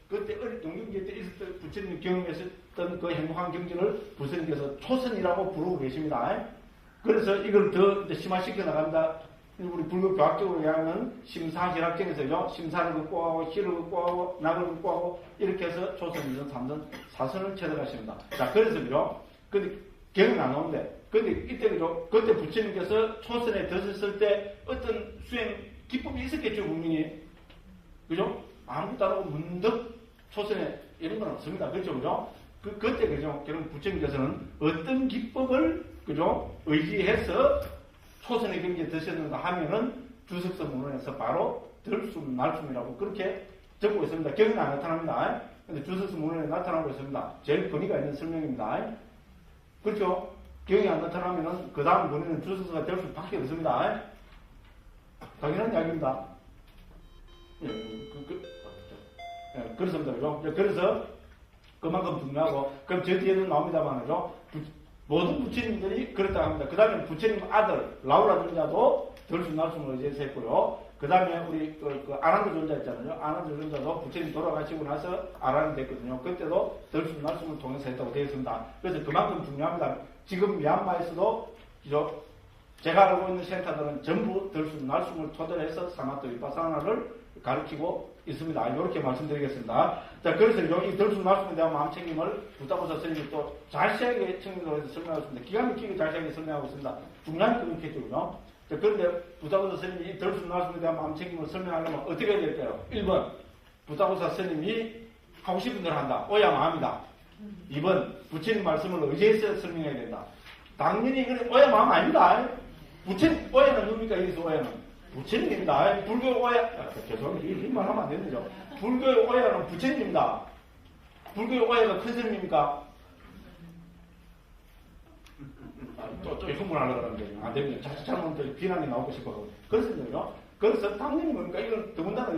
그때 어릴 동경기 때 있었던 부처님 경험했었던 그 행복한 경지를 부처님께서 초선이라고 부르고 계십니다. 그래서 이걸 더 심화시켜 나간다. 우리 불교 교학적으로 이야기하면 심사희락정에서요, 심사를 극복하고, 희를 극복하고, 낙을 극복하고, 이렇게 해서 초선, 2선, 3선, 4선을 체득하십니다. 자, 그래서요, 근데 경은 안 나오는데, 근데 이때 그죠, 그때 부처님께서 초선에 드셨을 때 어떤 수행 기법이 있었겠죠, 분명히. 그죠? 아무것도 안 하고 문득 초선에 이런 건 없습니다. 그렇죠? 그죠? 그때 그죠? 결국 부처님께서는 어떤 기법을 그죠? 의지해서 초선의 경지에 드셨는가 하면은 주석서 문헌에서 바로 덜숨, 날숨이라고 그렇게 적고 있습니다. 경은 안 나타납니다. 근데 주석서 문헌에 나타나고 있습니다. 제일 권위가 있는 설명입니다. 그렇죠? 경이 안 나타나면은 그 다음 문헌은 주석서가 될 수밖에 없습니다. 당연한 이야기입니다. 그렇습니다. 그죠? 그래서 그만큼 중요하고, 그럼 저 뒤에는 나옵니다만은요, 모든 부처님들이 그렇다고 합니다. 그 다음에 부처님 아들, 라우라 존자도 덜숨, 날숨을 의지해서 했고요. 그 다음에 우리 아난드 존자 있잖아요. 아난드 존자도 부처님 돌아가시고 나서 아란이 됐거든요. 그때도 덜숨, 날숨을 통해서 했다고 되어 있습니다. 그래서 그만큼 중요합니다. 지금 미얀마에서도, 제가 알고 있는 센터들은 전부 덜숨, 날숨을 토대로 해서 사마토 위파사나를 가르치고 있습니다. 이렇게 말씀드리겠습니다. 자, 그래서 이 덜숨, 날숨에 대한 마음챙김을 부타보사 선생님이 또 자세하게 청정을 해서 설명하고 있습니다. 기가 막히게 자세하게 설명하고 있습니다. 중요한 그렇겠죠. 자, 그런데 부타보사 선생님이 이 덜숨, 날숨에 대한 마음챙김을 설명하려면 어떻게 해야 될까요? 1번, 부타보사 선생님이 하고 싶은 대로 한다. 오야 마음이다. 2번, 부처님 말씀을 의지해서 설명해야 된다. 당연히 이건 오야 마음 아닙니다. 부처님, 오야는 뭡니까? 여기서 오야는? 부처님입니다. 불교 오야, 죄송합니다. 이 말 하면 안 되는죠. 불교의 오야는 부처님입니다. 불교의 오야가 큰 스님입니까? 또 흥분하려고 그러는데, 안 됩니다. 잘못 비난이 나오고 싶어서. 그렇습니다. 그래서 당연히 뭡니까? 이건 더군다나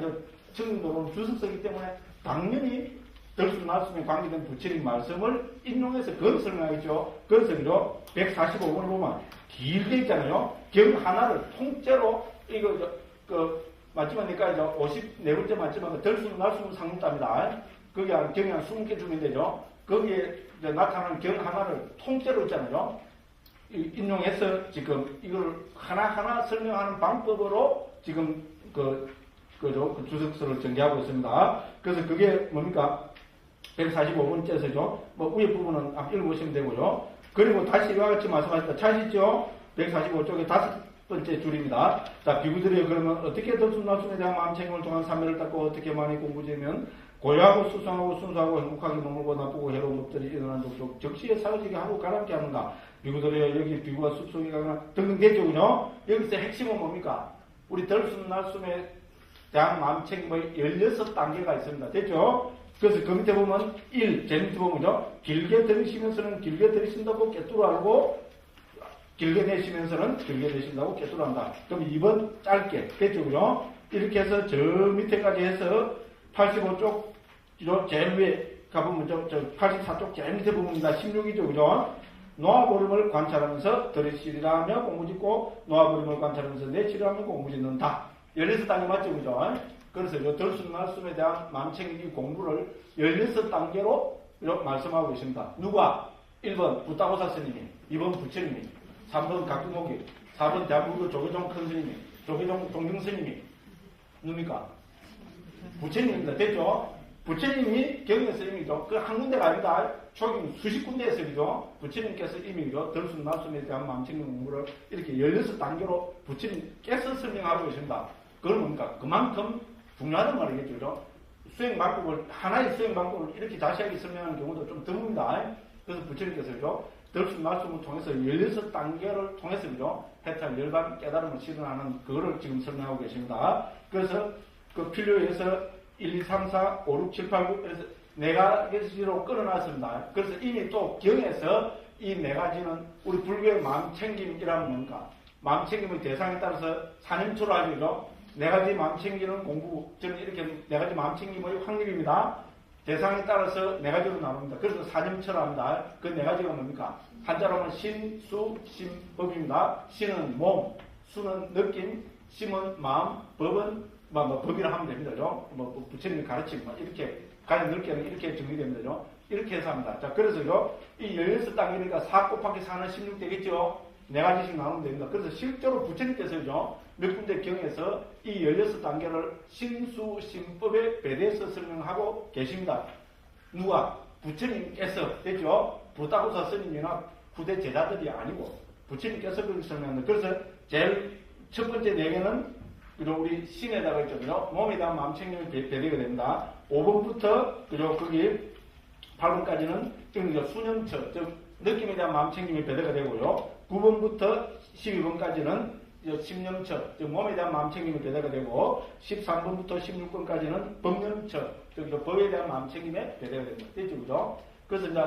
청림도로 주석서이기 때문에 당연히 덜숨, 날숨에 관계된 부처님 말씀을 인용해서 그걸 설명하겠죠. 그래서 145번을 보면 길게 있잖아요. 경 하나를 통째로 맞지만니까 54번째 맞지만 덜숨, 날숨 상문답니다. 거기 경이 한 20개 주면 되죠. 거기에 나타나는 경 하나를 통째로 있잖아요. 인용해서 지금 이걸 하나하나 설명하는 방법으로 지금 그 주석서를 전개하고 있습니다. 그래서 그게 뭡니까? 145번째에서죠. 위에 부분은 읽어보시면 되고요. 그리고 다시 이와 같이 말씀하셨다. 찾으시죠? 145쪽에 5번째 줄입니다. 자, 비구들이요. 그러면 어떻게 덜숨, 날숨에 대한 마음챙김을 통한 삼매를 닦고 어떻게 많이 공부되면 고요하고 수상하고 순수하고 행복하게 머물고 나쁘고 해로운 것들이 일어난 족족 적시에 사라지게 하고 가라앉게 하는가. 비구들이여 여기 비구가 숲속에 가거나 등등 됐죠. 그죠? 여기서 핵심은 뭡니까? 우리 덜숨 날숨에 대한 마음 챙김의 16단계가 있습니다. 됐죠? 그래서 그 밑에 보면 1, 제 밑에 보면 죠 길게 들이쉬면서는 길게 들이쉰다고 깨뚫어 알고 길게 내쉬면서는 길게 내쉰다고 깨뚫어 한다. 그럼 2번 짧게 됐죠? 그죠? 이렇게 해서 저 밑에까지 해서 85쪽 제일 위에 가보면 저 84쪽 제일 밑에 부분입니다. 16이죠. 그죠? 놓아버림을 관찰하면서 들이쉬리라 하며 공부짓고 놓아버림을 관찰하면서 내쉬리라 하며 공부짓는다. 16단계 맞죠? 그죠? 그래서 이 덜숨 날숨에 대한 마음챙기기 공부를 16단계로 말씀하고 있습니다. 누가? 1번 부타고사 스님이, 2번 부처님이, 3번 각두목이, 4번 대한민국 조계종 큰 스님이, 조계종 동경 스님이 누굽니까? 부처님입니다. 됐죠? 부처님이 경의 스님이죠. 그 한 군데가 아니다. 초기 수십 군데의 스님이죠. 부처님께서 이미 덜숨 날숨에 대한 마음챙기기 공부를 이렇게 16단계로 부처님께서 설명하고 계십니다. 그건 뭡니까? 그만큼 중요하단 말이겠죠. 수행 방법을, 하나의 수행 방법을 이렇게 자세하게 설명하는 경우도 좀 드뭅니다. 그래서 부처님께서 덜숨 날숨을 통해서 16단계를 통해서 해탈 열반 깨달음을 실현하는 그거를 지금 설명하고 계십니다. 그래서 그 필요에서 1, 2, 3, 4, 5, 6, 7, 8, 9 그래서 네 가지로 끊어놨습니다. 그래서 이미 또 경에서 이 네 가지는 우리 불교의 마음챙김이라는 뭡니까? 마음챙김의 대상에 따라서 사념초로 알죠. 네 가지 마음챙기는 공부, 저는 이렇게 네 가지 마음챙김의 확률입니다. 대상에 따라서 네 가지로 나눕니다. 그래서 사념처럼 합니다. 그 네 가지가 뭡니까? 한자로 하면 신, 수, 심, 법입니다. 신은 몸, 수는 느낌, 심은 마음, 법은 법이라 하면 됩니다. 부처님이 가르침, 이렇게, 가장 넓게는 이렇게 정리됩니다. 이렇게 해서 합니다. 자, 그래서요, 이 16단계니까 4 곱하기 4는 16 되겠죠? 네 가지씩 나누면 됩니다. 그래서 실제로 부처님께서요, 몇 군데 경에서 이 16단계를 신수심법에 배대해서 설명하고 계십니다. 누가? 부처님께서, 됐죠? 부타고사 스님이나 후대 제자들이 아니고, 부처님께서 그렇게 설명합니다. 그래서 제일 첫 번째 네 개는 우리 신에다가 있죠. 몸에 대한 마음챙김이 배대가 됩니다. 5번부터, 거기 8번까지는 수념처, 즉, 느낌에 대한 마음챙김이 배대가 되고요. 9번부터 12번까지는 심념처, 즉 몸에 대한 마음챙김이 배대가 되고 13번부터 16번까지는 법념처, 즉 법에 대한 마음챙김에 배대가 됩니다. 됐죠? 그죠? 그래서 이제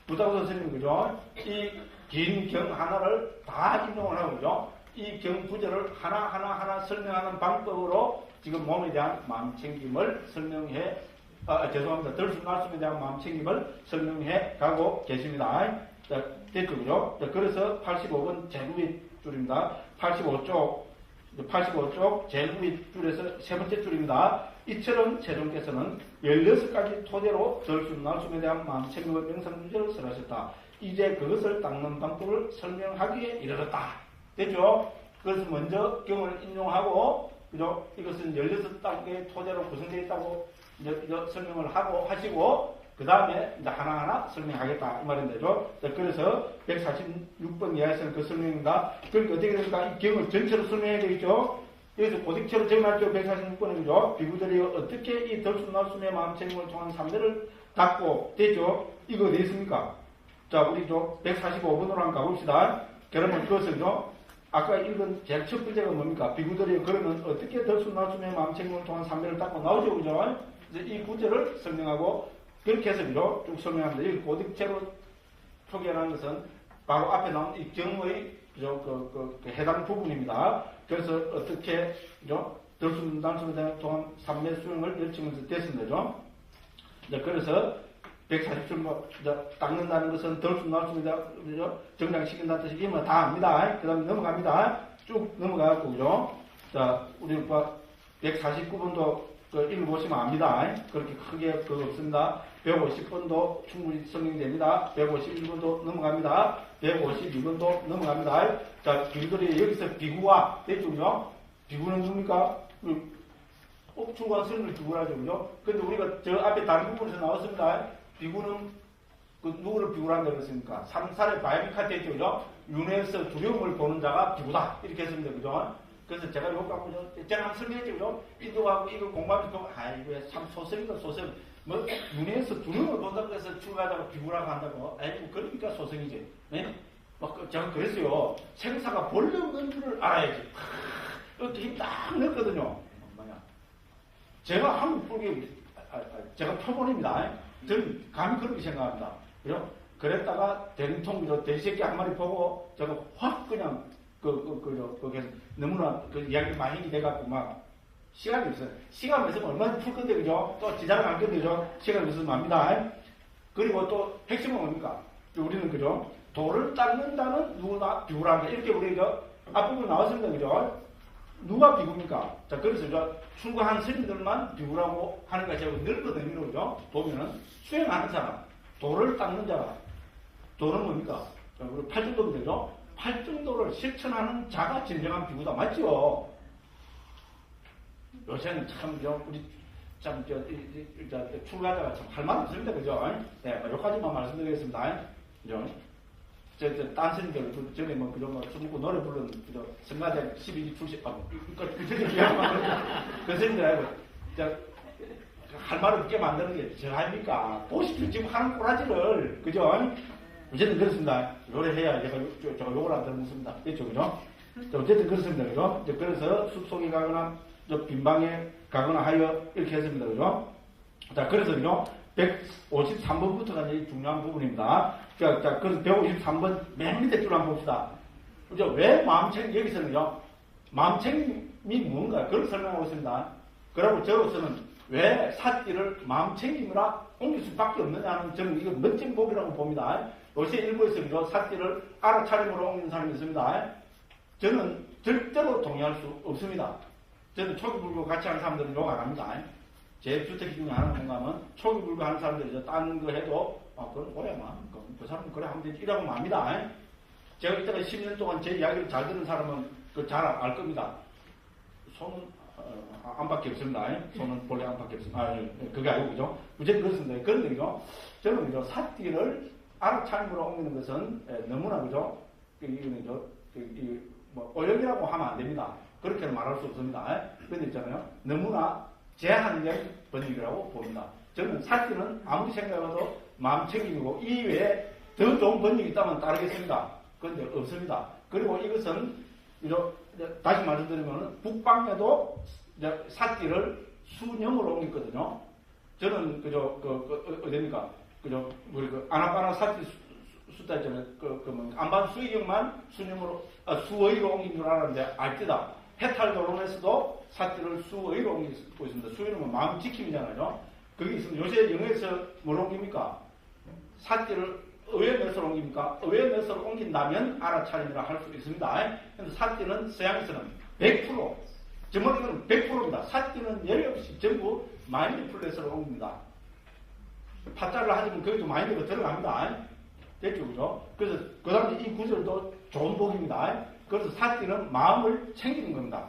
부타고사 스님 그죠? 이 긴 경 하나를 다 인용을 하고 그죠? 이 경 구절을 하나 설명하는 방법으로 지금 몸에 대한 마음챙김을 설명해 죄송합니다. 덜숨 날숨에 대한 마음챙김을 설명해 가고 계십니다. 자, 됐죠, 그죠? 자, 그래서 85번 제일 위 줄입니다. 85쪽 제일 위 줄에서 세 번째 줄입니다. 이처럼 최종께서는 16가지 토대로 덜숨 날숨에 대한 마음챙김의 명상주제를 설하셨다. 이제 그것을 닦는 방법을 설명하기에 이르렀다. 됐죠? 그래서 먼저 경을 인용하고, 그죠? 이것은 16단계의 토대로 구성되어 있다고 이제 설명을 하시고, 그 다음에 이제 하나하나 설명하겠다. 이 말인데죠. 그래서 146번 이하에서는 그 설명입니다. 그러니까 어떻게 됩니까? 이 경을 전체로 설명해야 되겠죠? 여기서 고딕체로 정리할게요. 146번은 그죠? 비구들이 어떻게 이 덜숨 날숨의 마음챙김을 통한 삼매를 닦고 됐죠? 이거 어디 있습니까? 자, 우리 145번으로 한번 가봅시다. 그러면 그것은요, 아까 읽은 제일 첫 번째가 뭡니까? 비구들이 그러면 어떻게 덜숨 날숨의 마음챙김을 통한 삼매를 닦고 나오죠, 그죠? 이 구절을 설명하고, 그렇게 해서 쭉 설명합니다. 여기 고딕체로 표기하는 것은 바로 앞에 나온 이 경의 해당 부분입니다. 그래서 어떻게, 덜숨 날숨에 대한 통한 삼매 수행을 열치면서 됐습니다. 그래서 140줄 닦는다는 것은 덜숨 날숨에 대한 정장시킨다는 뜻이 이면 다 압니다. 그 다음에 넘어갑니다. 쭉 넘어가고, 그죠? 자, 우리 149번도 읽어보시면 압니다. 그렇게 크게 그거 없습니다. 150번도 충분히 설명됩니다. 151번도 넘어갑니다. 152번도 넘어갑니다. 자, 비구들이 여기서 비구와 됐죠? 비구는 누굽니까? 옥충관 스님을 비구라죠, 그죠? 근데 우리가 저 앞에 다른 부분에서 나왔습니다. 비구는 누구를 비구라고 그랬습니까? 삼살의 바이비카트 했죠, 그죠? 윤회에서 두려움을 보는 자가 비구다. 이렇게 했습니다, 그죠? 그래서 제가 요거 갖고 제가 한번 설명했죠, 그죠? 이거 하고 이거 공부하면서 이거 참 소설이다, 소설. 뭐 눈에서 두려움을 본다고 해서 출가자가 비굴하고 한다고? 아이고 그러니까 소성이지. 네? 막 제가 그랬어요. 생사가 본래 없는 줄을 알아야지. 이렇게 힘딱 넣었거든요. 뭐냐? 제가 한국 불교 제가 표본입니다. 저는 감히 그렇게 생각합니다. 그죠? 그랬다가 대림통 돼지새끼 한 마리 보고 제가 확 그냥 거기서 너무나 그 이야기 많이 돼갖고 막 시간이 없어요. 시간 없으면 얼마나 풀 건데, 그죠? 또 지장을 안 건데, 그죠? 시간 없으면 합니다. 그리고 또 핵심은 뭡니까? 우리는, 그죠? 돌을 닦는다는 누구나 비굴한다. 이렇게 우리, 앞부분 나왔습니다. 그죠? 누가 비굴입니까? 자, 그래서, 출가한 스님들만 비굴하고 하는 거 제가 넓거든요. 그죠? 보면은, 수행하는 사람, 돌을 닦는 자가, 돌은 뭡니까? 자, 우리 팔정도면 되죠? 팔정도를 실천하는 자가 진정한 비구다. 맞죠? 요새는 참, 우리, 참, 출가자가 참 할 말 없습니다. 그죠? 네, 여기까지만 말씀드리겠습니다. 그죠? 딴 스님들, 전에 뭐, 그런 거, 술 먹고 노래 부르는, 그죠? 성가대 12기 출신, 그 스님들 아니고, 할 말을 없게 만드는 게 저 아닙니까? 보십시오. 지금 하는 꼬라지를, 그죠? 어쨌든 그렇습니다. 요래해야 제가 욕을 안 들었습니다. 됐죠? 그죠? 어쨌든 그렇습니다. 그죠? 그래서 숲속에 가거나, 빈방에 가거나 하여 이렇게 했습니다. 그죠? 자, 그래서 그죠? 153번부터가 이제 중요한 부분입니다. 자, 그래서 153번 맨 밑에 줄 한번 봅시다. 그죠? 왜 마음챙김, 여기서는요, 마음챙김이 뭔가, 그걸 설명하고 있습니다. 그리고 저로서는 왜 사띠를 마음챙김이라 옮길 수밖에 없느냐는 저는 이거 멋진 법이라고 봅니다. 요새 일부에서 그죠? 사띠를 알아차림으로 옮기는 사람이 있습니다. 저는 절대로 동의할 수 없습니다. 저는 초기 불교 같이 하는 사람들은 욕 안 합니다. 제 주택 중에 하나는 뭔가 하면 초기 불교 하는 사람들이 딴 거 해도 그건 오래만 그 사람은 그래 하면 되지 이라고 합니다. 제가 이때가 10년 동안 제 이야기를 잘 듣는 사람은 잘 알 겁니다. 손은 안밖에 없습니다. 손은 본래 안밖에 없습니다. 그게 아니고 그죠? 어쨌든 그렇습니다. 그런데 그죠? 저는 그죠? 사띠를 알아차림으로 옮기는 것은 너무나 그죠? 이거는 뭐 오역이라고 하면 안 됩니다. 그렇게는 말할 수 없습니다. 그런데 있잖아요. 너무나 제한된 번역이라고 봅니다. 저는 사실은 아무리 생각해도 마음챙김이고 이외에 더 좋은 번역이 있다면 따르겠습니다. 그런데 없습니다. 그리고 이것은 다시 말씀드리면 북방에도 사띠를 수념으로 옮겼거든요. 저는 그저 어딥니까? 그저 우리 아나빠나 사띠 숫자 있잖아요. 안반 수의경만 수념으로 수의로 옮긴 줄 알았는데 알지다. 해탈도론에서도 사띠를 수의로 옮기고 있습니다. 수의는 마음 지킴이잖아요. 그게 있으면 요새 영어에서 뭘 옮깁니까? 사띠를 의외 몇으로 옮깁니까? 의외 몇으로 옮긴다면 알아차림이라 할 수 있습니다. 그런데 사띠는 서양에서는 100%, 정말 이건 100%입니다. 사띠는 예외 없이 전부 마인드풀넷으로 옮깁니다. 파자를 하시면 거기도 마인드가 들어갑니다. 됐죠, 그죠? 그래서 그 다음에 이 구절도 좋은 복입니다. 그래서 사띠는 마음을 챙기는 겁니다.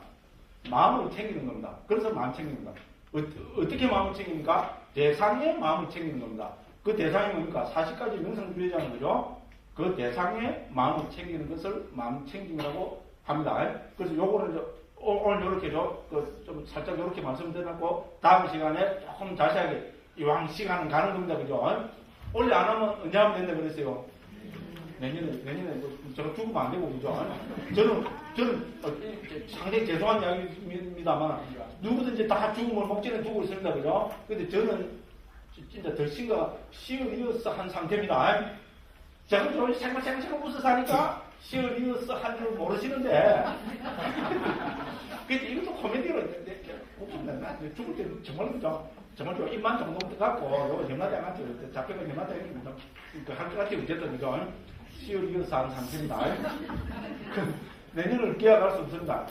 마음을 챙기는 겁니다. 그래서 마음 챙기는 겁니다. 어떻게 마음을 챙깁니까? 대상의 마음을 챙기는 겁니다. 그 대상이 뭡니까? 40가지 명상주의자는 거죠? 그 대상의 마음을 챙기는 것을 마음 챙김이라고 합니다. 그래서 요거는 오늘 요렇게 좀 살짝 요렇게 말씀드렸고, 다음 시간에 조금 자세하게 이왕 시간은 가는 겁니다. 그죠? 원래 안 하면 언제 하면 된다 그랬어요? 내년에 저는 죽으면 안 되고, 그죠? 저는 상당히 죄송한 이야기입니다만, 누구든지 다 죽음을 목전에 두고 있습니다. 그죠? 근데 저는 진짜 덜 시어리어서 한 상태입니다. 제가 좀 생각생각 웃어 사니까 시어리어서 한 줄 모르시는데, 근데 이것도 코미디로 웃긴다. 죽을 때 정말 그죠? 정말 좀 입만 정도 갖고, 요거 염라대 안 하죠. 잡혀가 염라대 할것 같아요. 어쨌든, 그죠? 시어리어서 한 상태입니다. 내년을 기약할 수 없습니다.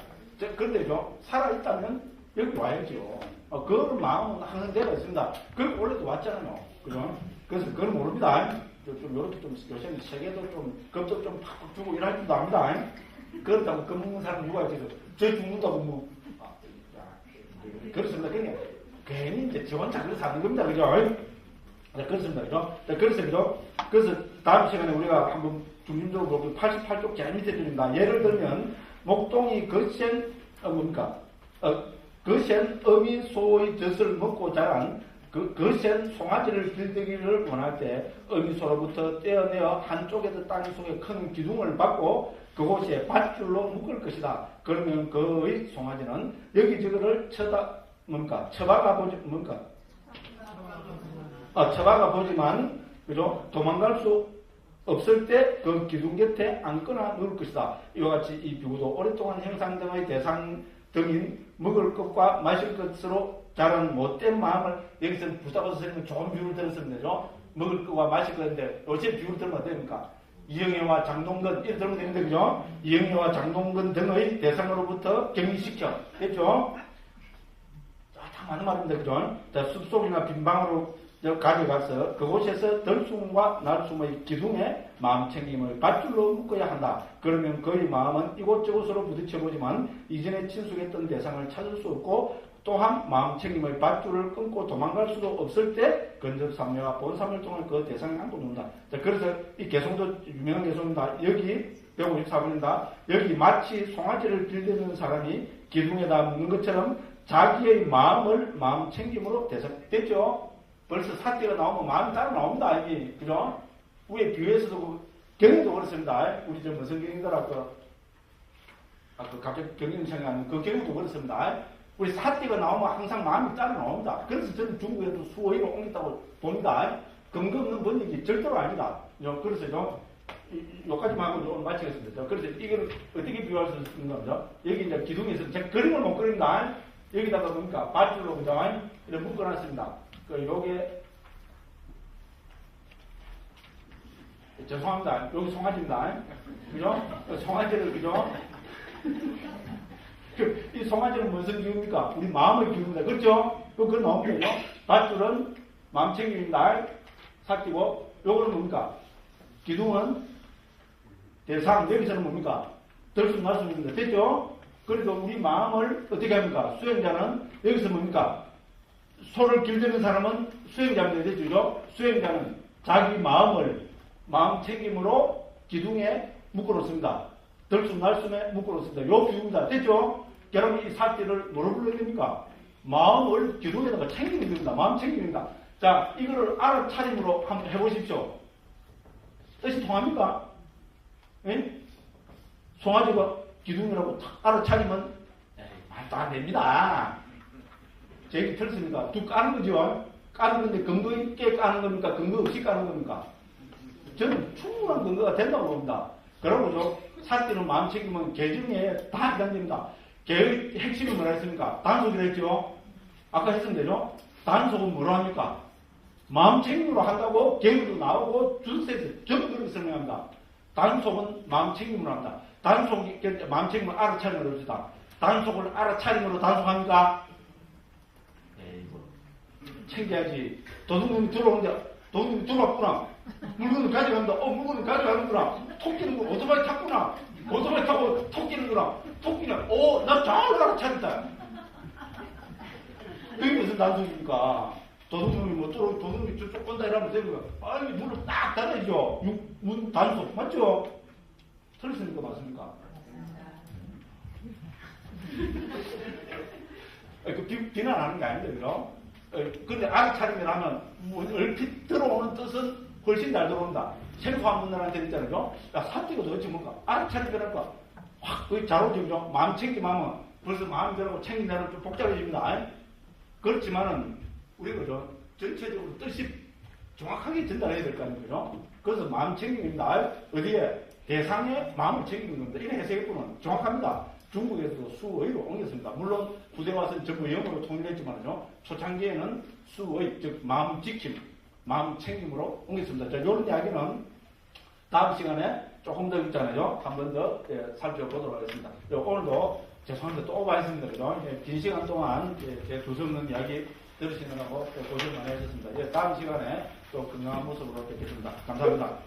그런데죠, 살아있다면 여기 와야죠. 그런 마음은 항상 되어 있습니다. 그리고 원래도 왔잖아요. 그죠? 그래서 그걸 모릅니다. 좀 요렇게 좀 요새는 세계도 좀 겁적 좀 팍팍 주고 이럴 줄도 압니다. 그렇다고 겁먹는 사람 누가 있겠어? 저 죽는다고 뭐. 그렇습니다. 그냥 괜히 이제 저 혼자 그래서 사는 겁니다. 그죠? 네, 그렇습니다. 그죠? 네, 그래서 다음 시간에 우리가 한번 중심적으로 볼 88쪽 제일 밑에 드립니다. 예를 들면, 목동이 거센, 뭡니까? 거센 어미 소의 젖을 먹고 자란 거센 송아지를 길들이기를 원할 때 어미소로부터 떼어내어 한쪽에서 땅 속에 큰 기둥을 받고 그곳에 밧줄로 묶을 것이다. 그러면 그의 송아지는 여기저기를 쳐박아 보지만 그죠? 도망갈 수 없을 때 그 기둥 곁에 앉거나 누울 것이다. 이와 같이 이 비유도 오랫동안 형상 등의 대상 등인 먹을 것과 마실 것으로 자란 못된 마음을, 여기서는 부자버섯 선생님은 좋은 비유를 들었습니다. 그죠? 먹을 것과 마실 것인데 요새 비유를 들으면 어떻습니까? 이영애와 장동건 이렇게 들으면 되는데 그죠? 이영애와 장동건 등의 대상으로부터 격리시켜. 됐죠? 다 맞는 말입니다. 그죠? 자, 숲속이나 빈방으로 가져가서 그곳에서 들숨과 날숨의 기둥에 마음 챙김을 밧줄로 묶어야 한다. 그러면 그의 마음은 이곳저곳으로 부딪혀보지만 이전에 친숙했던 대상을 찾을 수 없고 또한 마음 챙김의 밧줄을 끊고 도망갈 수도 없을 때 근접삼매와 본삼을 통해 그 대상을 안고 논다. 자, 그래서 이 개성도 유명한 개성입니다. 여기 154번입니다. 여기 마치 송아지를 길들이는 사람이 기둥에다 묶는 것처럼 자기의 마음을 마음 챙김으로 됐죠. 벌써 사띠가 나오면 마음이 따로 나옵니다. 이게 그죠? 위에 비유에서도 경영도 그렇습니다. 우리 저 무슨 경영더라 갑자기 경영 생각하는 그 경영도 그렇습니다. 우리 사띠가 나오면 항상 마음이 따로 나옵니다. 그래서 저는 중국에도 수어이로 옮겼다고 봅니다. 근거 없는 번역이 절대로 아니다. 그래서 여기까지만 하고 오늘 마치겠습니다. 그래서 이걸 어떻게 비유할 수 있는 거죠? 여기 이제 기둥에서 제가 그림을 못 그립니다. 여기다가 보니까 밧줄로 그죠? 이렇게 묶어놨습니다. 요게 죄송합니다. 여기 송아지입니다. 그죠? 송아지를 그죠? 이 송아지는 무슨 기운입니까? 우리 마음의 기운입니다. 그렇죠? 그건 나옵니다. 밧줄은 마음 챙김입니다. 삭히고 요거는 뭡니까? 기둥은 대상, 여기서는 뭡니까? 들숨 날숨입니다. 됐죠? 그래도 우리 마음을 어떻게 합니까? 수행자는 여기서 뭡니까? 소를 길드는 사람은 수행자입니다. 됐죠? 수행자는 자기 마음을 마음 책임으로 기둥에 묶어놓습니다. 들숨 날숨에 묶어놓습니다. 요 비유입니다. 됐죠? 여러분 이 사띠를 뭐로 불러야 됩니까? 마음을 기둥에다가 챙기는 겁니다. 마음 챙깁니다. 자, 이거를 알아차림으로 한번 해보십시오. 뜻이 통합니까? 예? 송아지가 기둥이라고 탁 알아차리면 말도 안 됩니다. 제 얘기 들었습니까? 두 까는 거죠? 까는 건데 근거 있게 까는 겁니까? 근거 없이 까는 겁니까? 저는 충분한 근거가 된다고 봅니다. 그러고 사띠는 마음 챙기면 개중에 다 해당됩니다. 개의 핵심이 뭐라 했습니까? 단속이라 했죠? 아까 했으면 되죠? 단속은 뭐로 합니까? 마음 챙김으로 한다고 개우도 나오고 주세에서 전부 그렇게 설명합니다. 단속은 마음 챙김으로 한다. 단속이 마음 챙김을 알아차림으로 합시다. 단속을 알아차림으로 단속합니까? 챙겨야지. 도둑놈이 들어오는데 도둑놈이 들어왔구나. 물건을 가져간다. 물건을 가져가는구나. 토끼는 거 오토바이 탔구나. 오토바이 타고 토끼는구나. 토끼는 나 잘 알아차렸다. 그게 무슨 단속입니까? 도둑놈이 도둑놈이 저쪽 온다 이러면 되는 거야. 빨리 문을 딱 닫아야죠. 문 단속 맞죠? 틀렸으니까 맞습니까? 그 비난하는 게 아닌데 그죠? 근데 알아차리면 하면 얼핏 들어오는 뜻은 훨씬 잘 들어온다. 생소한 분들한테 있잖아요. 야, 사띠가 도대체 뭔가? 알아차리더라니까 확 잘 오죠. 그죠? 마음 챙김하면 벌써 마음대로 챙긴다는 좀 복잡해집니다. 그렇지만은 우리가 그죠? 전체적으로 뜻이 정확하게 전달해야 될 거 아니에요. 그래서 마음 챙김입니다. 어디에? 대상의 마음을 챙기는 겁니다. 이런 해석일뿐은 정확합니다. 중국에서도 수의로 옮겼습니다. 물론 후대 와서는 전부 영어로 통일했지만요. 초창기에는 수의, 즉 마음 지킴, 마음 챙김으로 옮겼습니다. 자, 이런 이야기는 다음 시간에 조금 더 있잖아요. 한 번 더 살펴보도록 하겠습니다. 오늘도 죄송합니다. 또 오버했습니다. 그죠? 긴 시간 동안 제 두서없는 이야기 들으시느라고 고생 많이 하셨습니다. 다음 시간에 또 건강한 모습으로 뵙겠습니다. 감사합니다.